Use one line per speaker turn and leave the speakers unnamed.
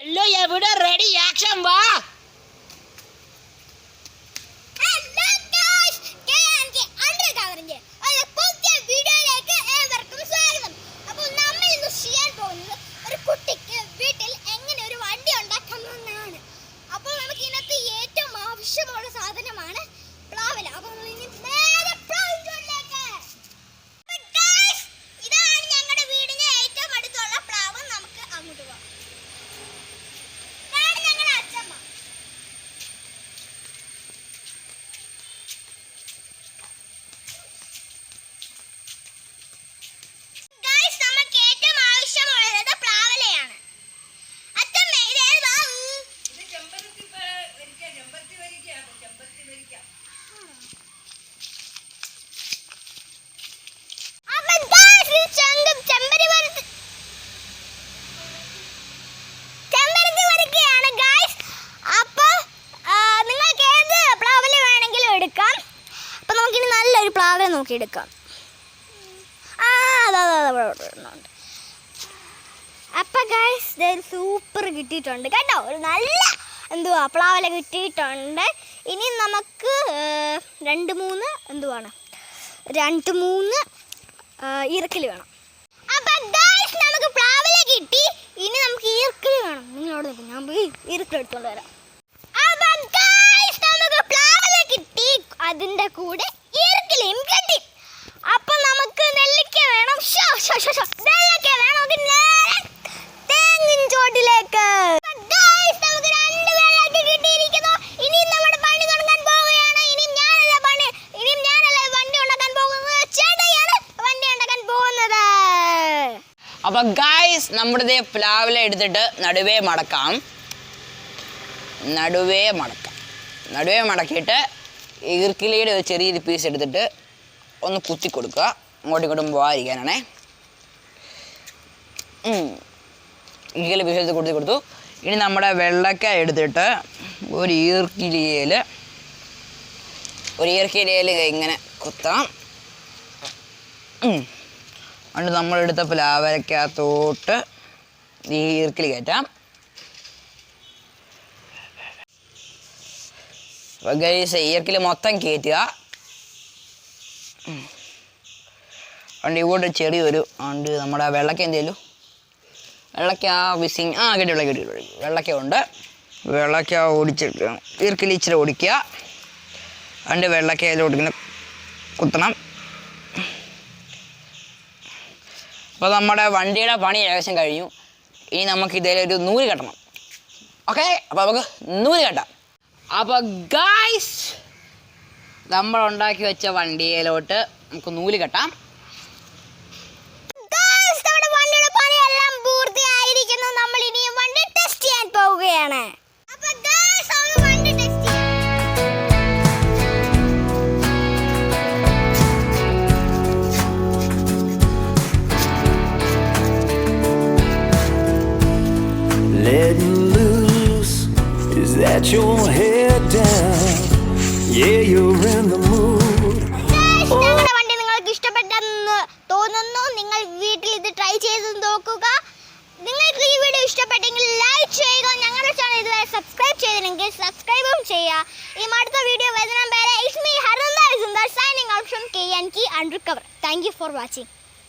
Hello എവിടെ ready action വാ. പ്ലാവെ നോക്കിയെടുക്കാം. അപ്പം ഗൈസ് സൂപ്പർ കിട്ടിയിട്ടുണ്ട് കേട്ടോ. ഒരു നല്ല പ്ലാവല കിട്ടിയിട്ടുണ്ട്. ഇനി നമുക്ക് രണ്ട് മൂന്ന് ഈർക്കിൽ വേണം. അപ്പം ഗൈസ് നമുക്ക് പ്ലാവല കിട്ടി. ഇനി നമുക്ക് ഈർക്കിൽ വേണം. നിങ്ങളോട് നിൽക്കും, ഞാൻ പോയി ഈർക്കിൽ എടുത്തുകൊണ്ട് വരാം. അപ്പം ഗൈസ് നമുക്ക് പ്ലാവല കിട്ടി, അതിൻ്റെ കൂടെ ഈർക്കിലും കിട്ടി. അപ്പം നമുക്ക് നെല്ലിക്ക വേണം. നെല്ലിക്ക വേണം തെങ്ങിൻ ചോട്ടിലേക്ക്. നമുക്ക് രണ്ട് വെള്ളക്ക കിട്ടിയിരിക്കുന്നു. ഇനി നമ്മുടെ പണി തുടങ്ങാൻ പോവുകയാണ്. ഇനിയും ഞാനല്ല വണ്ടി ഉണ്ടാക്കാൻ പോകുന്നത്, ചേട്ടയാണ് വണ്ടി ഉണ്ടാക്കാൻ പോകുന്നത്.
അപ്പൊ ഗൈസ് നമ്മുടെ പ്ലാവില എടുത്തിട്ട് നടുവേ മടക്കിയിട്ട് ഈർക്കിലയുടെ ഒരു ചെറിയൊരു പീസ് എടുത്തിട്ട് ഒന്ന് കുത്തി കൊടുക്കുക, അങ്ങോട്ടും ഇങ്ങോട്ടും പോകാതിരിക്കാനാണേ. ഈർക്കില പീസ് എടുത്ത് കൊടുത്തു. ഇനി നമ്മുടെ വെള്ളക്ക എടുത്തിട്ട് ഒരു ഈർക്കിലയിൽ ഇങ്ങനെ കുത്താം. അതുകൊണ്ട് നമ്മളെടുത്ത പ്ലാവലക്കകത്തോട്ട് ഈ ഈർക്കിൽ കയറ്റാം. ഈർക്കിൽ മൊത്തം കയറ്റുക. അതുകൊണ്ട് ഇവിടെ ചെറിയൊരു നമ്മുടെ വെള്ളക്ക എന്തേലും വെള്ളക്ക വിസിങ് കിട്ടി വെള്ളക്ക ഉണ്ട്. വെള്ളക്ക ഓടിച്ചെടുക്കുക, ഈർക്കിൽ ഇച്ചിരി ഓടിക്കുക. അതുകൊണ്ട് വെള്ളക്ക അതിലോട്ട് ഇങ്ങനെ കുത്തണം. അപ്പോൾ നമ്മുടെ വണ്ടിയുടെ പണി ഏകദേശം കഴിഞ്ഞു. ഇനി നമുക്ക് ഇതിലൊരു നൂല് കെട്ടണം. ഓക്കെ, അപ്പോൾ നമുക്ക് നൂല് കെട്ടാം. അപ്പോൾ ഗൈസ് നമ്മൾ ഉണ്ടാക്കി വെച്ച വണ്ടിയിലോട്ട് നമുക്ക് നൂല് കെട്ടാം.
വണ്ടിയുടെ പണിയെല്ലാം പൂർത്തിയായിരിക്കുന്നു. നമ്മൾ ഇനിയും വണ്ടി ടെസ്റ്റ് ചെയ്യാൻ പോവുകയാണ്.
Letting loose, is that your head down? Yeah, you're in the mood.
ഞങ്ങളുടെ വണ്ടി നിങ്ങൾക്ക് ഇഷ്ടപ്പെട്ടെന്ന് തോന്നുന്നു. നിങ്ങൾ വീട്ടിൽ ഇത് ട്രൈ ചെയ്ത് നോക്കുക. നിങ്ങൾക്ക് ഈ വീഡിയോ ഇഷ്ടപ്പെട്ടെങ്കിൽ ലൈക്ക് ചെയ്യുക. ഞങ്ങളുടെ ചാനൽ ഇതുവരെ സബ്സ്ക്രൈബ് ചെയ്തില്ലെങ്കിൽ സബ്സ്ക്രൈബും ചെയ്യുക. ഈ അടുത്ത വീഡിയോ വരുന്ന വരെ it's me Harnanda Sundar signing out from KNK Undercover. Thank you for watching.